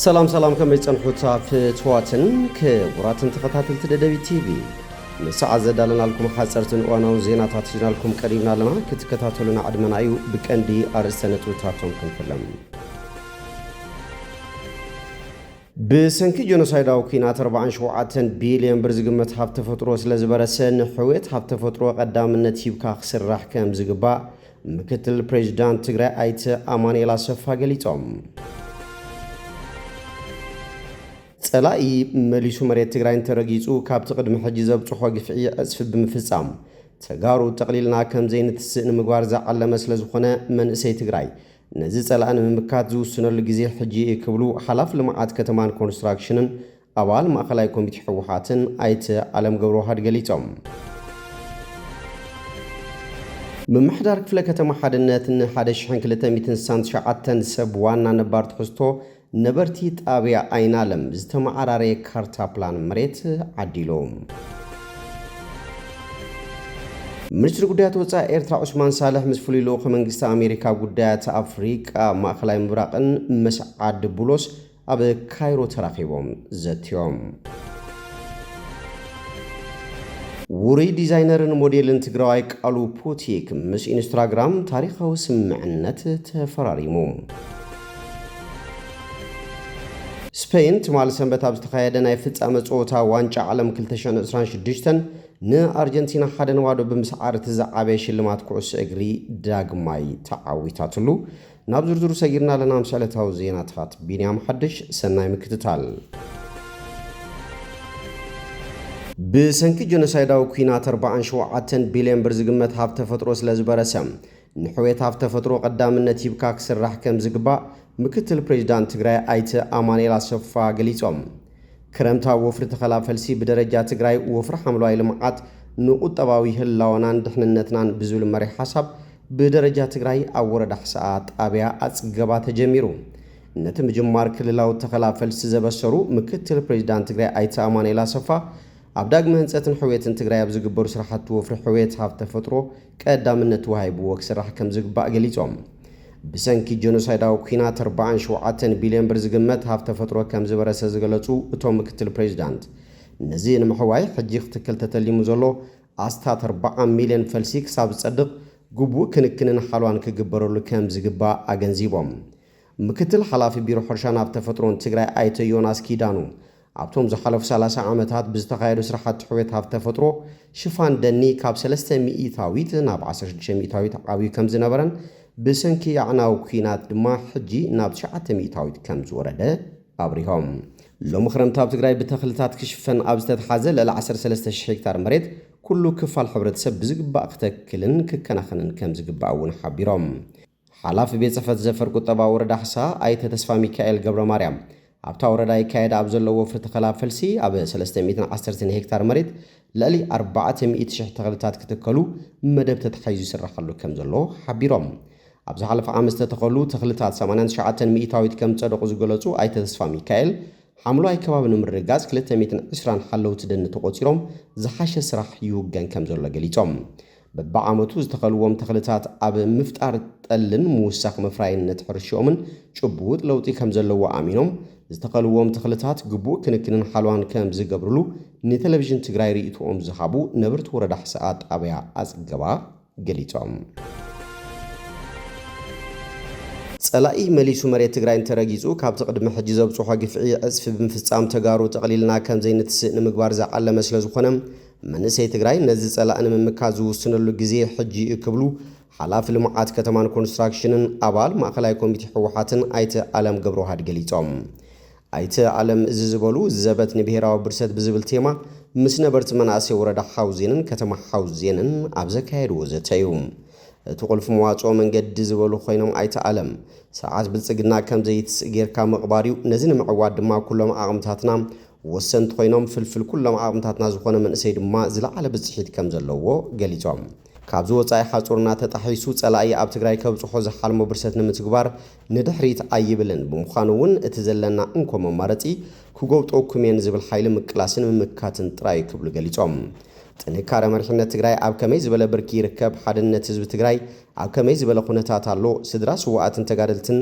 سلام كم يتصنحوا في تواتن كوراتن تفتاتل تدبي تي في مساء زدالنا لكم حصرتن وانا وزينات تاتجنا لكم قريبنا لنا كتكتاتلنا عدمنا ايو بكندي ارسنتو تاتون كنفلم بسنكي جنوسايداو كينات 47 بليون برز قمت حاب تفطرو سلازبرسن حويت حاب تفطرو قدامنت يبكا خسراح كم زغبا مكتل بريزيدنت تግራይ አይተ አማኑኤል አሰፋ ገሊጾም ጸላኢ መሊሱ መሬት ትግራይን ተረጊጹ ካብቲ ቅድሚ ሕጂ ዘብጽሖ ግፍዒ ኣጽፊ ብምፍጻም ተጋሩ ተቕሊልና ከም ዘይንትስእን ምግባር ዝዓለመ ስለ ዝኾነ መንእሰይ ትግራይ ነዚ ጸላእን ምምካት ዝውስነሉ ግዜ ሕጂ ክብሉ ሓላፍ ልምዓት ከተማን ኮንስትራክሽንን ኣባል ማእኸላይ ኮሚቴ ሕወሓትን ኣይተ ዓለም ገብረዋህድ ገሊጾም ممحدار كفلا كتما حدنات حدش حنك لتميتن سانت شعاتن سب وانا نبارت حستو نبرتي تابع اين عالم زتما عراري كارتا بلان مريت عديلوم منشر قديات وطا ايرترا عثمان صالح مسفوليلو خمنجست امريكا قديات افريقا ماخلاي مبراقن مسعاد بولوس اب كايرو تراخيبوم زتيوم وري ديزاينرن موديلن تግራዋይ ቃሉ ፖቲክ ምስ ኢንስታግራም ታሪኻዊ ስምዕነት ተፈራሪሙ ስፔን ትማል ሰንበት ኣብ ዝተኻየደ ናይ ፍጻመ ጾታ ዋንጫ ዓለም 2026 ንኣርጀንቲና ሓደ ነዋዶ ብምስዓር ተዛዓበየ ሽልማት ኩዕሶ እግሪ ዳግማይ ተዓዊታትሉ ናብ ዝርዝሩ ሰጊርና ለና ምሳሌታዊ ዜናታት ቢንያም ሓድሽ ሰናይ ምክትታል بسنكي جنوسايداو كينات 47 بليون برز قمت حاب تفطرو سلازبرسم نحويت حاب تفطرو قدامنت يبكا كسراح كم زغبا مكتل بريزيدنت تግራይ አይተ አማኑኤል አሰፋ ገሊጾም ክረምታ ወፍር ተኸላፈልሲ በደረጃ ትግራይ ወፍር ሐምሏይ ልምዓት ንቁጠባዊ ህላውናን ድሕንነትናን ብዙል መሪ ሐሳብ በደረጃ ትግራይ አወረዳ ሰዓት ጣቢያ አጽገባ ተጀሚሩ ነትም ጅማር ክልላው ተኸላፈልሲ ዘበሰሩ ምክትል ፕሬዝዳንት ትግራይ አይተ አማኑኤል አሰፋ أبداغ مهنساتن حويتن تግራይ ኣብ ዝግበሩ ስራሕቲ ወፍሪ ሕዌት ሃብ ተፈጥሮ ቀዳምነት ወሃይቡ ወክስራሕ ከም ዝግባእ ገሊጾም ብሰንኪ ጀኖሳይዳዊ ኩናት 47 ቢልዮን ብር ዝግመት ሃብ ተፈጥሮ ከም ዝበረሰ ዝገለጹ እቶም ምክትል ፕሬዝዳንት ነዚ ንምሕዋይ ሕጂ ክትከል ተተሊሙ ዘሎ ኣስታት 40 ሚልዮን ፈልሲ ክሳብ ዝጸድቕ ግቡእ ክንክንን ሓልዋን ክግበረሉ ከም ዝግባእ ኣገንዚቦም ምክትል ሓላፊ ቢሮ ሕርሻን ሃብ ተፈጥሮን ትግራይ ኣይተ ዮናስ ኪዳኑ ኣብቶም ዝሓለፉ 30 ዓመታት ብዝተኻየዱ ስራሕቲ ሕዌት ሃብ ተፈጥሮ ሽፋን ደኒ ካብ 300 ናብ 1600 ዓብዩ ከም ዝነበረን ብሰንኪ ያዕናው ኩናት ድማ ሕጂ ናብ 900 ከም ዝወረደ ኣብሪሆም ሎም ክረምቲ ኣብ ትግራይ ብተኽልታት ክሽፈን ኣብ ዝተተሓዘ ልዕሊ 13000 ሄክታር መሬት ኩሉ ክፋል ሕብረተሰብ ብዝግባእ ክተክልን ክከናኸንን ከም ዝግባእ እውን ሓቢሮም ሓላፊ ቤት ጽሕፈት ዘፈር ቁጠባ ወረዳ ሕሳ ኣይተ ተስፋ ሚካኤል ገብረ ማርያም ኣብታ ወረዳ ይካየድ ኣብ ዘለዎ ወፍሪ ተኸላፈልሲ ኣብ 310 ሄክታር መሬት ልዕሊ 400,000 ተኽልታት ክትከሉ መደብ ተተሓይዙ ይስራሕሉ ከም ዘሎ ሓቢሮም ኣብ ዝሓለፈ ዓመት ተተኸሉ ተኽልታት 89 ከም ጸደቑ ዝገለጹ ኣይተ ተስፋ ሚካኤል ሓምሏይ ከባቢ ንምርጋጽ 220 ሓለውቲ ደን ተቆጺሮም ዝሓሸ ስራሕ ይውገን ከም ዘሎ ገሊጾም በብዓመቱ ዝተኸልዎም ተኽልታት ኣብ ምፍጣር ጠልን ምውሳኽ መፍራይነት ሕርሽኦምን ጭቡጥ ለውጢ ከም ዘለዎ ኣሚኖም ዝተኸልዎም ተኽልታት ግቡእ ክንክንን ሓልዋን ከም ዝገብርሉ ንቴሌቪዥን ትግራይ ርእይቶኦም ዝሃቡ ነበርቲ ወረዳ ሕሰኣት ጣብያ ኣጽገባ ገሊጾም ጸላኢ መሊሱ መሬት ትግራይን ተረጊጹ ካብቲ ቅድሚ ሕጂ ዘብጽሖ ግፍዒ ኣጽፊ ብምፍጻም ተጋሩ ተቕሊልና ከም ዘይንትስእ ንምግባር ዝዓለመ ስለ ዝኾነ መንእሰይ ትግራይ ነዚ ጸላእን ምምካት ዝውስነሉ ግዜ ሕጂ ክብሉ ሓላፊ ልምዓት ከተማን ኮንስትራክሽንን ኣባል ማእኸላይ ኮሚቴ ሕወሓትን ኣይተ ዓለም ገብረዋህድ ገሊጾም ኣይተ ዓለም እዚ ዝበሉ ዘበት ንብሔራዊ ብርሰት ብዝብል ቴማ ምስ ነበርቲ መናእሰይ ወረዳ ሓውዜንን ከተማ ሓውዜንን ኣብ ዘካየድዎ ዘተዩ እቲ ቁልፊ መዋጽኦ መንገዲ ዝበሉ ኮይኖም ኣይተ ዓለም ሰዓት ብልጽግና ከም ዘይትስእ ጌርካ ምቕባርዩ ነዚ ንምዕዋድ ድማ ኩሎም ኣቕምታትና ወሰንቲ ኮይኖም ፍልፍል ኩሎም ኣቕምታትና ዝኾነ መንእሰይ ድማ ዝለዓለ ብጽሒት ከም ዘለዎ ገሊጾም ካብዚ ወጻኢ ሓጹርና ተጣሒሱ ጸላኢ ኣብ ትግራይ ከብጽሖ ዝሓልሞ ብርሰት ንምትግባር ንድሕሪት ኣይብልን ብምዃኑ እውን እቲ ዘለና እንኮ መማረጺ ክጎብጦኩም እየን ዝብል ሓይሊ ምቅላስን ምምካትን ጥራይ ክብሉ ገሊጾም ጥንካረ መሪሕነት ትግራይ ኣብ ከመይ ዝበለ ብርኪ ይርከብ ሓድነት ህዝቢ ትግራይ ኣብ ከመይ ዝበለ ኩነታት ኣሎ ስድራ ስዋኣትን ተጋደልትን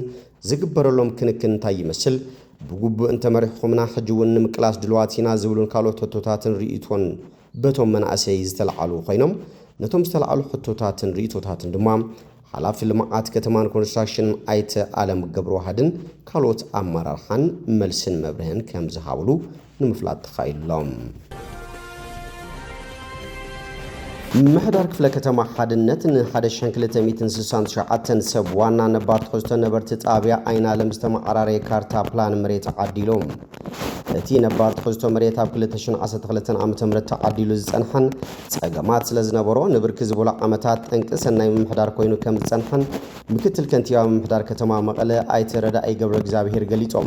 ዝግበረሎም ክንክን እንታይ ይመስል بجوب أنت مريحكمنا حجون مكلاس دلواتينا زبلون كالو تطوتاتن ريتون بتوم من أسيز تلعلو خينم نتوم استلعلو حطوتاتن ريتوتاتن دمام حلاف المعات كتمان كونستراكشن أيت عالم قبرو هادن كالوت أمرارحان ملسن مبرهن كم زهاولو نمفلات تخايل لهم محدار كفلا كتما حادنت ان حدش شنكلة ميتن سسان شعاتن سبوانا نبات خوستن نبرت تابع اين عالم استمع عراري كارتا بلان مريت عديلوم تي نبات خوستو مريت ابكلتشن عسد خلتن عمت مرت عديلو زنحن ساقامات سلزنبرو نبركز بولا عمتات انكس اناي محدار كوينو كم زنحن مكتل كنتيا محدار كتما مقالة ايت ردا اي قبر اكزابيهر قليتوم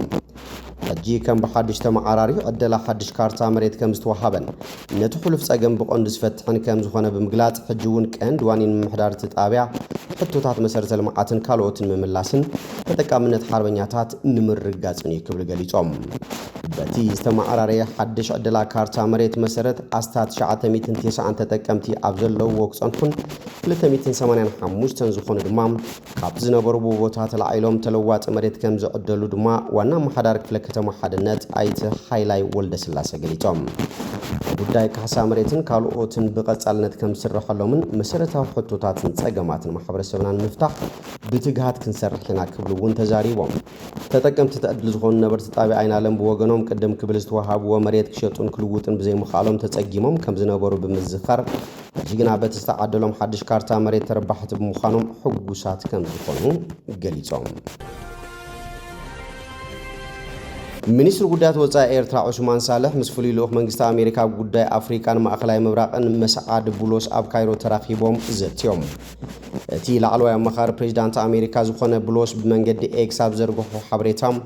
حجي كم بحدش تما عراري عدلا حدش كارتا مريت كم استوحابن نتو حلف ساقام بقوندس فتحن كم زخونا بمقلات حجون كان دوانين محدار تتابع حتوتات مسارة المعاتن كالوتن مملاسن فتكامنت حربنياتات نمر رقاتني كبل قليتوم باتي استمع عراري حدش عدلا كارتا مريت مسارة استات شعات ميتن تيسعان تتكامتي أبزل لو وكس أنفن لتا ميتن سمانين حموشتن زخون دمام كابزنا بربو بوتات العيلوم تلوات مريت كم زعدلو دما وانا محدار كفلكة محادنات ايت حيلاي ولد سلاسة قليتوم ጉዳይ ካሳ መሬትን ካልኦትን በቀጻልነት ከምስረህ አለምን መሰረታው ሆቶታትን ጸገማትን ማህበረሰብናን መፍታህ ብትግሃት ክንሰርሕና ክብሉውን ተዛሪቦም ተጠቀምት ተዕድል ዝሆን ነበርት ጣቢ አይን ዓለም በወገኖም ቀደም ክብልስ ተዋሃቡ ወመሬት ክሸጡን ክልውጥን በዘይ መኻሎም ተጸጊሞም ከምዝነበሩ በመዝኻር ጅግና በተስተዓደሎም ሐድሽ ካርታ መሬት ተረባሕት በመኻኖም ሕጉሳት ከምዝኾኑ ገሊጾም ሚኒስትር ጉዳያት ወጻኢ ኤርትራ ዑስማን ሳልሕ ምስፍሊ ልኡኽ መንግስቲ አሜሪካ ጉዳይ አፍሪካን ማእኸላይ ምብራቅን መስዓድ ቡሎስ ኣብ ካይሮ ተራኺቦም ዘትዮም እቲ ላዕለዋይ አመኻሪ ፕሬዝዳንት አሜሪካ ዝኾነ ቡሎስ ብመንገዲ ኤክስ ኣብ ዘርግሖ ሓበሬታም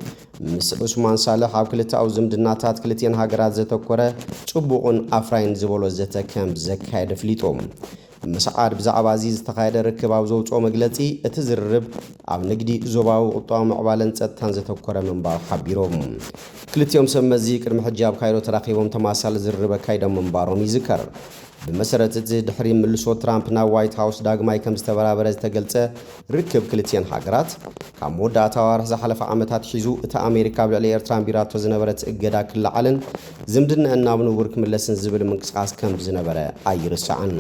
ምስ ዑስማን ሳልሕ ኣብ ክልተኣዊ ዝምድናታት ክልቲአን ሃገራት ዘተኮረ ጽቡቕን ኣፍራይን ዝበሎ ዘተ ከም ዘካየደ ፍሊጦም مسعاد بزعب عزيز تخايد ركب أو زوج مجلتي اتزرب أو نجدي زباو قطام عبالن تنزة تكرر من بار حبيروم كلت يوم سمى ذكر محجاب خيرو تراقيبهم تماسل زرب كايدا من بارهم يذكر بمسرة دحريم ملسو ترامب نا وايت هاوس داغ مايكم استبرابرز تقلته ركب كلتين حاجرات كمودة توار زحلف عمتات حيزو تا أمريكا بلعلي إرتران بيرات وزنبرت إجدا كل علن زمدنا أن نابنو ورك من لسن زبل من قصاص كم زنبرة أيرس عن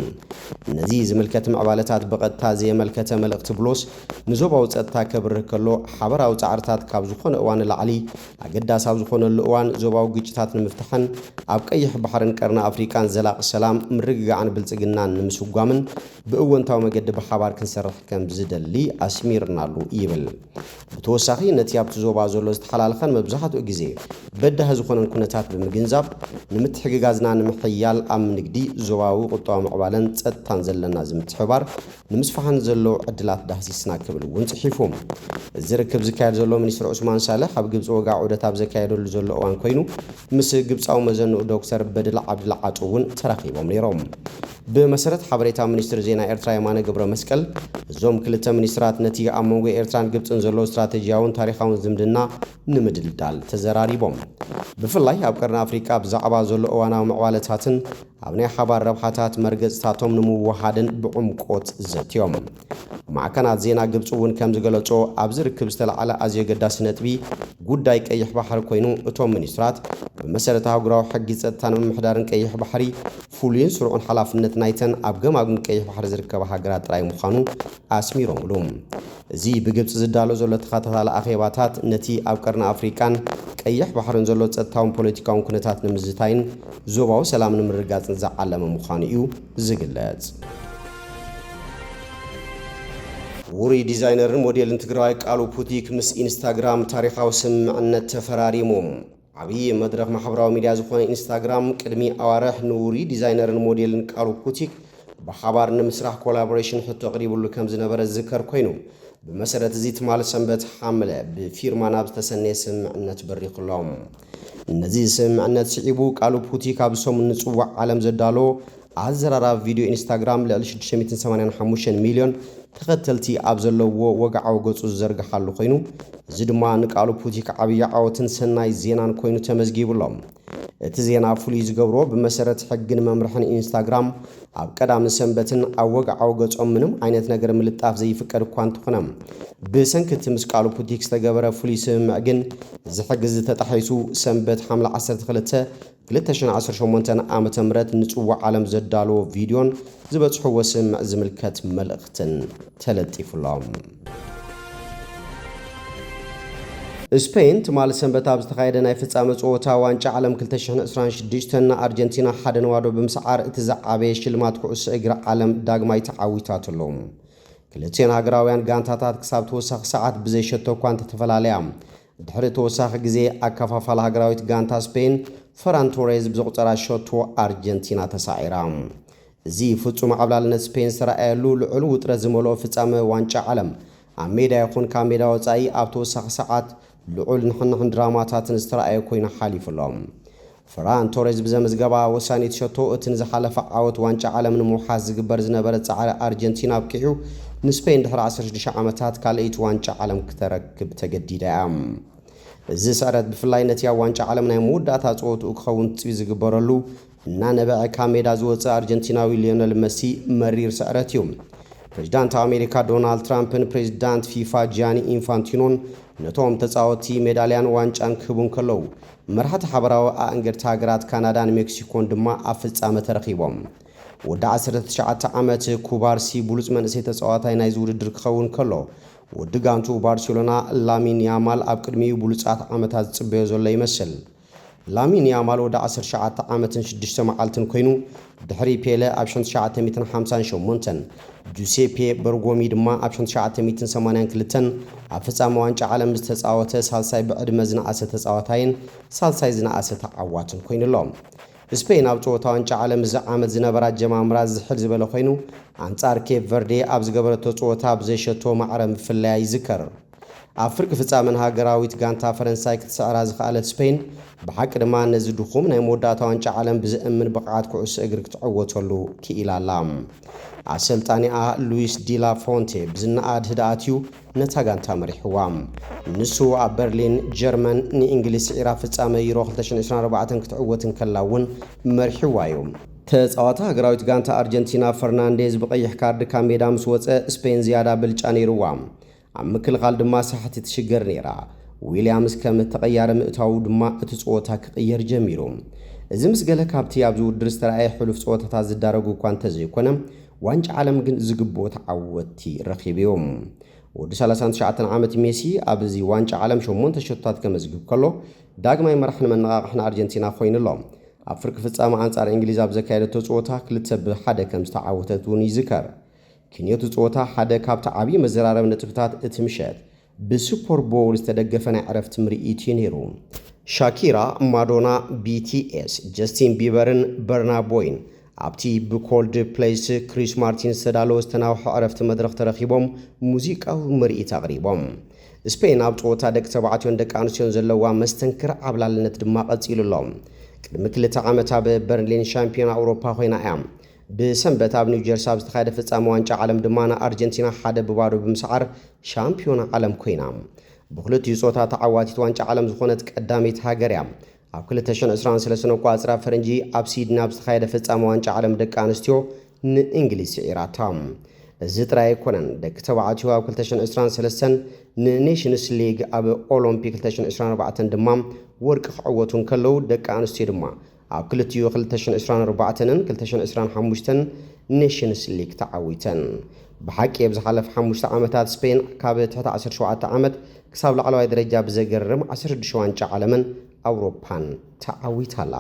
نزيز ملكة معبالتات بقت تازي ملكة ملقت بلوس نزوبا وتأتا كبر كلو حبر أو تعرتات كابزخون أوان العلي أجدا سابزخون الأوان زوبا وجيتات المفتحن أبقى بحرن كرنا أفريكان زلاق السلام رجع عن بلتقنان مسوقامن بقوة تاو مجد بحبار كنسرح كم زدلي أسميرنا له إيبل بتوسخي نتياب تزوبا زولوز تحلال خان مبزحات وجزي بدها زخون الكونتات بمجنزاب نمتحق جازنا نمحيال أم نجدي زواو قطام عبالن تنزل لنا زمت حبار نمسفحن زلو عدلات دهسيسنا كبل ونصحيفهم الزركب زكاير زلو منيستر عثمان صالح أب جبس وقع عودة أب زكاير زلو أوان كوينو مس جبس أو مزنو دكتور بدل عبد العاطون تراخيبهم ليرام بمسرت حبريتا منيستر زينا إرترا يمانة قبر مسكال زوم كلتا منيسترات نتيجة أموغي إرتران جبت انزلو استراتيجياون تاريخاون زمدنا نمدل دال تزراري بوم بفلاي أبكرنا أفريقيا بزعبا زلو أوانا ومعوالتاتن أبني حبار ربحاتات مرقز تاتهم نمو وحادن بعمقوت زتيوم مع كانت زينا جبتون كم زغلطو أبزر كبستل على أزي قداس نتبي قداي كيح بحر كوينو اتوم منيسترات بمسارتها قراو حق زتان محدارن كيح بحري فولين سرعون حلافنت نايتن أبقى ماقن كيح بحر زركب حقرات راي مخانو أسميرون لهم زي بجبت زدالو زولت خاطت على أخيباتات نتي أبكرنا أفريكان كيح بحرن زولت ستاون بوليتيكاون كنتات نمزتاين زوباو سلام نمرقات نزعلم مخانيو زقلات وري ديزاينر موديل انتقراي قالو بوتيك مس انستغرام تاريخاو سمعنت تفراريموم عبي مدرخ محبراو ميديا زخون انستغرام قدمي اوارح نوري ديزاينر موديل قالو بوتيك بحبار نمسرح كولابوريشن حتى قريب له كم زنبر الذكر كوينو بمسرة زيت مال سنبت حاملة بفيرما نابز تسني سمعنت بريق اللهم النزي سمعنت سعيبو قالو بوتيك ابسوم نصوع عالم زدالو عزرارا فيديو انستغرام لالش 685 مليون تقتلتي أبزلو وقعو قصو زرق حالو خينو زدما نقالو بوتيك عبيا عوتن سناي زينان كوينو تمزجيب اللهم እቲ ዜና ፍሉይ ዝገብሮ ብመሰረት ሕግን መምርሕን ኢንስታግራም ኣብ ቀዳሚ ሰንበትን ኣብ ወግዓዊ ገጾም ምንም ዓይነት ነገር ምልጣፍ ዘይፍቀድ እኳ እንተኾነ ብሰንኪ እቲ ምስ ቃሉ ፑቲክ ዝተገበረ ፍሉይ ስምምዕ ግን እዚ ሕጊ ተጣሒሱ ሰንበት ሓምለ 12 2018 ዓ.ም ንጽዋዕ ዓለም ዘዳለዎ ቪድዮን ዝበጽሕዎ ስምምዕ ዝምልከት መልእኽትን ተለጢፉሎም። ስፔን ትማል ሰንበት ኣብ ዝተኻየደ ናይ ፍጻመ ጸወታ ዋንጫ ዓለም 2026 ኣርጀንቲና 1-0 ብምስዓር እቲ ዝዓበየ ሽልማት ኩዕሶ እግሪ ዓለም ዳግማይ ተዓዊታትሎም። ክልቲአን ሃገራውያን ጋንታታት ክሳብ ተወሳኺ ሰዓት ብዘይሸቶ እኳ እንተተፈላለያ ድሕሪ ተወሳኺ ግዜ ኣከፋፋሊ ሃገራዊት ጋንታ ስፔን ፈራን ቶሬዝ ብዘቑፀራ ሸቶ ኣርጀንቲና ተሳዒራ። እዚ ፍጹም ዓብላልነት ስፔን ዝተረኣየሉ ልዑል ውጥረት ዝመልኦ ፍጻመ ዋንጫ ዓለም ኣብ ሜዳ ይኹን ካብ ሜዳ ወጻኢ ኣብ ተወሳኺ ሰዓት ልዑል ንሕንሕን ድራማታትን ዝተረኣየ ኮይኑ ሓሊፉሎም። ፈራን ቶሬዝ ብዘመዝገባ ወሳኒት ሸቶ እቲ ንዝሓለፈ ዓወት ዋንጫ ዓለም ንምውሓስ ዝግበር ዝነበረ ጻዕሪ ኣርጀንቲና ኣብቂዑ ንስፔን ድሕሪ 16 ዓመታት ካልአይቲ ዋንጫ ዓለም ክተረክብ ተገዲዳ እያ። እዚ ስዕረት ብፍላይ ነቲ ኣብ ዋንጫ ዓለም ናይ መወዳእታ ጸወትኡ ክኸውን ጽቢ ዝግበረሉ እናነበዐ ካብ ሜዳ ዝወፅእ ኣርጀንቲናዊ ሊዮነል መሲ መሪር ስዕረት እዩ። ፕሬዚዳንት ኣሜሪካ ዶናልድ ትራምፕን ፕሬዚዳንት ፊፋ ጂያኒ ኢንፋንቲኖን ነቶም ተጻወቲ ሜዳልያን ዋንጫን ክህቡን ከለዉ መራሕቲ ሓበራዊ ኣእንገድቲ ሃገራት ካናዳን ሜክሲኮን ድማ ኣብ ፍጻመ ተረኺቦም። ወዲ 19 ዓመት ኩባርሲ ብሉጽ መንእሰይ ተጻዋታይ ናይ ውድድር ክኸውን ከሎ ወዲ ጋንቱ ባርሴሎና ላሚን ያማል ኣብ ቅድሚኡ ብሉጻት ዓመታት ዝጽበዮ ዘሎ ይመስል። ላሚን ያማል ወዲ 19 ዓመትን 6 መዓልትን ኮይኑ ድሕሪ ፔለ ኣብ 1958 ጁሴፔ በርጎሚ ድማ ኣብ 1982 ኣብ ፍጻመ ዋንጫ ዓለም ዝተጻወተ ሳልሳይ ብዕድመ ዝነኣሰ ተጻዋታይን ሳልሳይ ዝነኣሰ ተዓዋትን ኮይኑሎም። ስፔን ኣብ ጸወታ ዋንጫ ዓለም እዚ ዓመት ዝነበራ ጀማምራ ዝሕል ዝበለ ኮይኑ ኣንጻር ኬፕ ቨርዴ ኣብ ዝገበረቶ ጸወታ ብዘይሸቶ ማዕረ ምፍለያ ይዝከር። ኣብ ፍርቂ ፍጻመን ሃገራዊት ጋንታ ፈረንሳይ ክትስዕራ ዝኽኣለት ስፔን ብሓቂ ድማ ነዚ ድኹም ናይ መወዳእታ ዋንጫ ዓለም ብዝእምን ብቕዓት ኩዕሶ እግሪ ክትዕወተሉ ክኢላ ኣላ። ኣሰልጣኒኣ ሉዊስ ዲላ ፎንቴ ብዝነኣድ ህድኣትዩ ነታ ጋንታ መሪሕዋ። ንሱ ኣብ በርሊን ጀርመን ንእንግሊዝ ስዒራ ፍጻመ ዩሮ 2024 ክትዕወትን ከላ እውን መሪሕዋ እዩ። ተጻዋታ ሃገራዊት ጋንታ ኣርጀንቲና ፈርናንዴዝ ብቐይሕ ካርዲ ካብ ሜዳ ምስ ወፀ ስፔን ዝያዳ ብልጫ ነይሩዋ። ኣብ ምክልኻል ድማ ሳሕቲ ትሽገር ነይራ። ዊልያምስ ከም ተቐያረ ምእታው ድማ እቲ ጸወታ ክቕየር ጀሚሩ። እዚ ምስ ገለ ካብቲ ኣብዚ ውድድር ዝተረኣየ ሕሉፍ ጸወታታት ዝዳረጉ እኳ እንተዘይኮነ ዋንጫ ዓለም ግን ዝግብኦ ተዓወቲ ረኺቦም። ወዲ 39 ዓመት ሜሲ ኣብዚ ዋንጫ ዓለም 8 ሸቶታት ከመዝግብ ከሎ ዳግማይ መራሕን መነቓቕሕን ኣርጀንቲና ኮይኑሎም። ኣብ ፍርቂ ፍጻመ ኣንጻር እንግሊዝ ኣብ ዘካየደቶ ጸወታ 2-1 ከም ዝተዓወተት እውን ይዝከር። ክንየቱ ጸወታ ሓደ ካብቲ ዓብዪ መዘራረብ ነጥብታት እቲ ምሸት ብሱፐር ቦውል ዝተደገፈ ናይ ዕረፍቲ ምርኢት እዩ ነይሩ። ሻኪራ፣ ማዶና፣ BTS፣ ጀስቲን ቢበርን በርና ቦይን ኣብቲ ብኮልድ ፕሌይስ ክሪስ ማርቲን ዝተዳለወ ዝተናውሐ ዕረፍቲ መድረኽ ተረኺቦም ሙዚቃዊ ምርኢት ኣቕሪቦም። ስፔን ኣብ ጸወታ ደቂ ተባዕትዮን ደቂ ኣንስትዮን ዘለዋ መስተንክር ዓብላልነት ድማ ቀፂሉሎም። ቅድሚ 2 ዓመት ኣብ በርሊን ሻምፒዮን ኣውሮፓ ኮይና እያ። ብሰንበት ኣብ ኒውጀርሲ ኣብ ዝተኻየደ ፍጻመ ዋንጫ ዓለም ድማ ኣርጀንቲና 1-0 ብምስዓር ሻምፒዮን ዓለም ኮይና ብክልቲኡ ጾታ ተዓዋቲት ዋንጫ ዓለም ዝኾነት ቀዳሚት ሃገር እያ። ኣብ 2023 ቋጽራ ፈረንጂ ኣብ ሲድኒ ኣብ ዝተኻየደ ፍጻመ ዋንጫ ዓለም ደቂ ኣንስትዮ ንእንግሊዝ ስዒራታ። እዚ ጥራይ ኣይኮነን። ደቂ ተባዕትዮ ኣብ 2023 ንኔሽንስ ሊግ ኣብ ኦሎምፒክ 2024 ድማ ወርቂ ክዕወቱን ከለዉ ደቂ ኣንስትዮ ድማ ኣብ ክልቲኡ 2024ን 2025ን ኔሽንስ ሊግ ተዓዊተን። ብሓቂ ኣብ ዝሓለፈ 5 ዓመታት ስፔን ካብ ትሕቲ 17 ዓመት ክሳብ ላዕለዋይ ደረጃ ብዘገርም 16 ዋንጫ ዓለምን ኣውሮፓን ተዓዊታላ።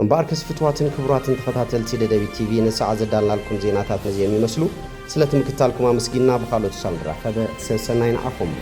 እምበር ከስፍትዋትን ክቡራትን ተኸታተልቲ ደደቢት ቲቪ ንሰዓት ዘዳልናልኩም ዜናታት ነዚኦም ይመስሉ። ስለቲ ምክታልኩም ኣመስጊና ብካልኦት ሳል ንራኸበ ሰናይ ንዓኹም።